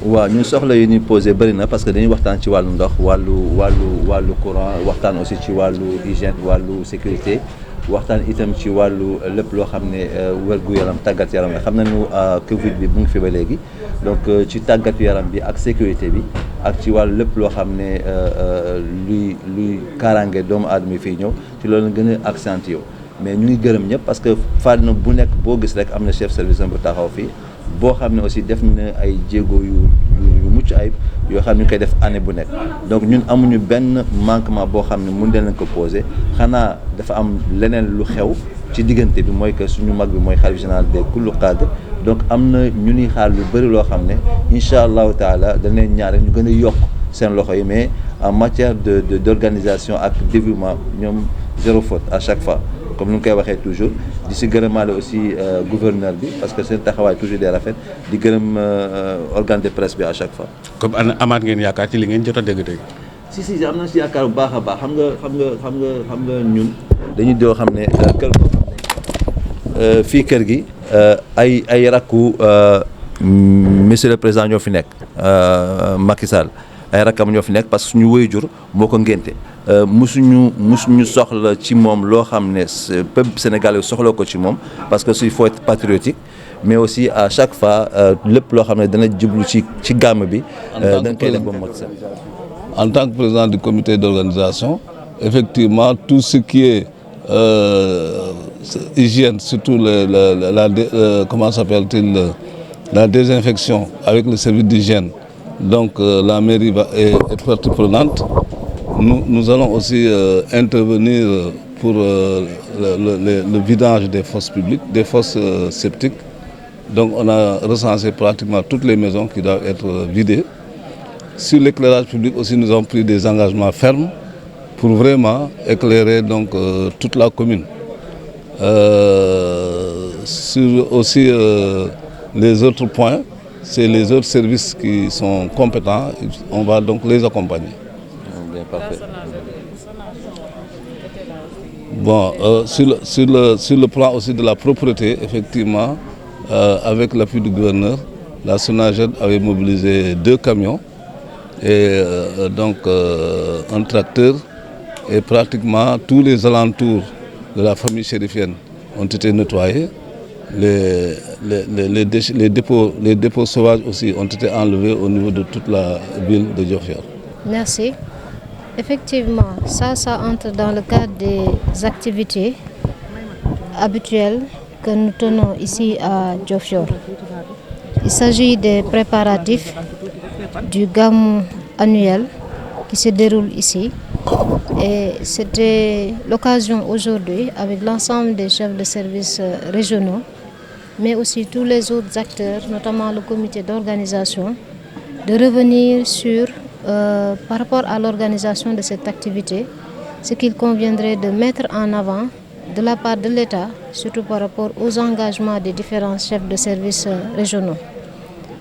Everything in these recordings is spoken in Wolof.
waaw ñun soxla yu ñuy posé bëri na parce que dañuy waxtaan ci wàllu ndox wàllu courant waxtaan aussi ci wàllu hygiène wàllu sécurité waxtaan itam ci wàllu lépp loo xam ne wér-gu-yaram tàggat yaram la xam nañu Covid bi mu ngi fi ba léegi donc ci tàggat yaram bi ak sécurité bi ak ci wàllu lépp loo xam ne luy kaaraange doomu aadama yi fii ñëw ci loolu gën a accentué yow mais ñu ngi gërëm ñëpp parce que fànn bu nekk boo gis rek am na chef service bu taxaw fii boo xam ne aussi def na ay jéego yu mucc ayib yoo xam ne ñu koy def année bu nekk donc ñun amuñu benn manquement boo xam ne mun leen ko posé xanaa dafa am leneen lu xew ci diggante bi mooy que suñu mag bi mooy xalifa général de kullu qaadir donc am na ñu ni xaar lu bëri loo xam ne incha allahu taala dañ leen ñaare ñu gën a yokk seen loxo yi mais en matière d'organisation ak développement ñoom zéro faute à chaque fois comme ni ñu koy waxee toujours di si gërëmaale aussi gouverneur bi parce que seen taxawaay toujours day rafet di gërëm organe de presse bi à chaque fois. comme amaat ngeen yaakaar ci li ngeen jot a dégg-dégg. si am na si yaakaar bu baax a baax xam nga ñun dañuy doo xam ne kër goo xam ne fii kër gi ay rakku monsieur le président ñoo fi nekk Macky Sall ay rakkam ñoo fi nekk parce que suñu waajur moo ko ngénte musuñu soxla ci moom loo xam ne peuple sénégalais soxla ko ci moom parce que il faut être patriotique mais aussi à chaque fois lépp loo xam ne dana jublu ci gàmm bi dañ koy def ba mot sax. En tant que président du comité d'organisation, effectivement tout ce qui est hygiène, surtout comment s'appelle-t-il, la désinfection avec le service d'hygiène, donc la mairie est partie prenante. Nous allons aussi intervenir pour le vidage des fosses publiques, des fosses septiques. Donc on a recensé pratiquement toutes les maisons qui doivent être vidées. Sur l'éclairage public aussi, nous avons pris des engagements fermes pour vraiment éclairer donc toute la commune. Sur aussi les autres points, c'est les autres services qui sont compétents. On va donc les accompagner. Bien, parfait. Bon, sur le plan aussi de la propreté, effectivement, avec l'appui du gouverneur, la SONAGED avait mobilisé 2 camions et donc un tracteur, et pratiquement tous les alentours de la famille chérifienne ont été nettoyés. Les dépôts sauvages aussi ont été enlevés au niveau de toute la ville de Diofior. Merci. Effectivement, ça entre dans le cadre des activités habituelles que nous tenons ici à Diofior. Il s'agit des préparatifs du Gamou annuel qui se déroule ici. Et c'était l'occasion aujourd'hui, avec l'ensemble des chefs de services régionaux, mais aussi tous les autres acteurs, notamment le comité d'organisation, de revenir sur, par rapport à l'organisation de cette activité, ce qu'il conviendrait de mettre en avant de la part de l'État, surtout par rapport aux engagements des différents chefs de services régionaux.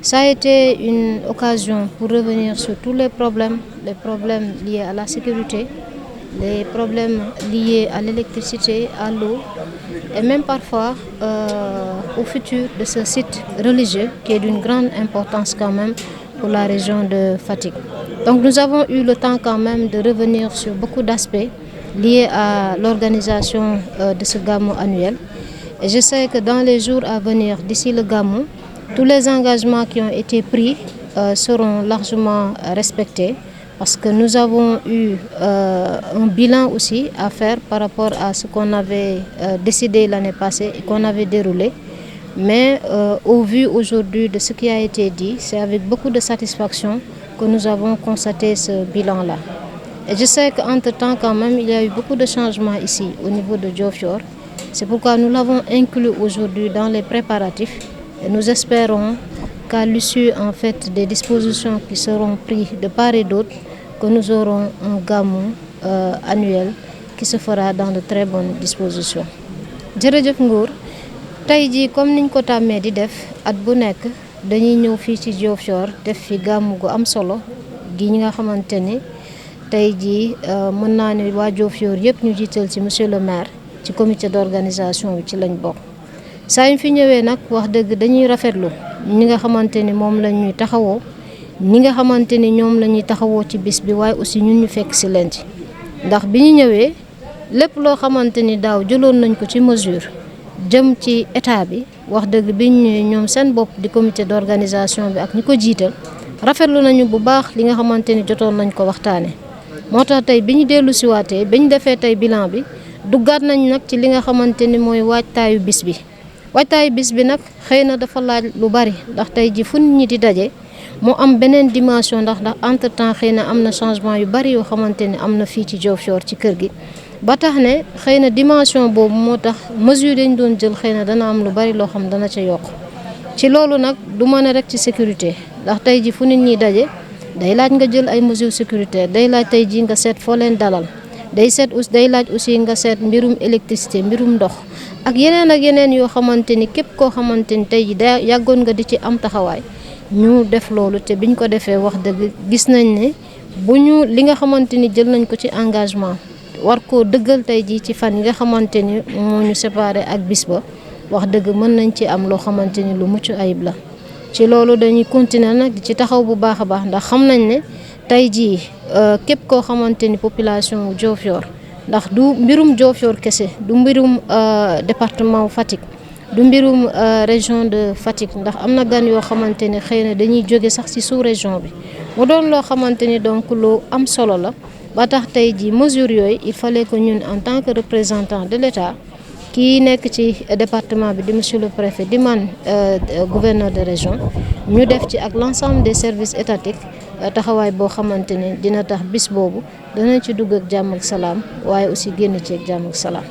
Ça a été une occasion pour revenir sur tous les problèmes liés à la sécurité, les problèmes liés à l'électricité, à l'eau, et même parfois au futur de ce site religieux qui est d'une grande importance quand même pour la région de Fatick. Donc nous avons eu le temps quand même de revenir sur beaucoup d'aspects liés à l'organisation de ce Gamou annuel. Et je sais que dans les jours à venir, d'ici le Gamou, tous les engagements qui ont été pris seront largement respectés parce que nous avons eu un bilan aussi à faire par rapport à ce qu'on avait décidé l'année passée et qu'on avait déroulé. Mais au vu aujourd'hui de ce qui a été dit, c'est avec beaucoup de satisfaction que nous avons constaté ce bilan-là. Et je sais qu'entre-temps quand même, il y a eu beaucoup de changements ici au niveau de Diofior. C'est pourquoi nous l'avons inclus aujourd'hui dans les préparatifs. Et nous espérons qu'à l'issue en fait des dispositions qui seront prises de part et d'autre, que nous aurons un Gamou annuel qui se fera dans de très bonnes dispositions. Jërëjëf Ngour, tey jii comme niñ ko tàmmee di def at bu nekk dañuy ñëw fii ci Diofior def fi Gamou gu am solo gi ñi nga xamante ni tey jii mën naa ne waa Diofior yëpp ñu jiital ci monsieur le maire ci comité d'organisation bi ci lañ bokk. saa yu fi ñëwee nag wax dëgg dañuy rafetlu ñi nga xamante ni moom la ñuy taxawoo ñi nga xamante ni ñoom la ñuy taxawoo ci bis bi waaye aussi ñun ñu fekk si leen ci ndax bi ñu ñëwee lépp loo xamante ni daaw jëloon nañ ko ci mesure jëm ci état bi wax dëgg bi ñu ñëwee ñoom seen bopp di comité d'organisation bi ak ñi ko jiital rafetlu nañu bu baax li nga xamante ni jotoon nañ ko waxtaane moo tax tey bi ñu dellu siwaatee bi ñu defee tey bilan bi duggaat nañ nag ci li nga xamante ni mooy waajtaayu bis bi waajtaayu bis bi nag xëy na dafa laaj lu bari ndax tey ji fu nit ñi di daje mu am beneen dimension ndax entre temps xëy na am na changement yu bari yoo xamante ni am na fii ci Diofior ci kër gi ba tax ne xëy na dimension boobu moo tax mesure dañ doon jël xëy na dana am lu bari loo xam dana ca yokk ci loolu nag du mën a rek ci sécurité ndax tey ji fu nit ñi daje day laaj nga jël ay mesures sécuritaires day laaj tey ji nga seet foo leen dalal day laaj aussi nga seet mbirum électricité mbirum ndox ak yeneen yoo xamante ni képp koo xamante ni tey ji da yàggoon nga di ci am taxawaay ñu def loolu te biñ ko defee wax dëgg gis nañ ne bu ñu li nga xamante ni jël nañ ko ci engagement war koo dëggal tey jii ci fan yi nga xamante ni moo ñu séparé ak bis ba wax dëgg mën nañ ci am loo xamante ni lu mucc ayib la ci loolu dañuy continuer nag di ci taxaw bu baax a baax ndax xam nañ ne tey jii képp koo xamante ni population wu Diofior ndax du mbirum Diofior kese du mbirum département Fatick du mbirum région de Fatick ndax am na gan yoo xamante ni xëy na dañuy jóge sax ci sous-région bi mu doon loo xamante ni donc lu am solo la ba tax tey jii mesures yooyu il fallait que ñun en tant que représentant de l'État kii nekk ci département bi di monsieur le préfet di man gouverneur de région ñu def ci ak l'ensemble des services étatiques taxawaay boo xamante ne dina tax bis boobu danañ ci dugg ak jàmm ak salaam waaye aussi génn ci ak jàmm ak salaam.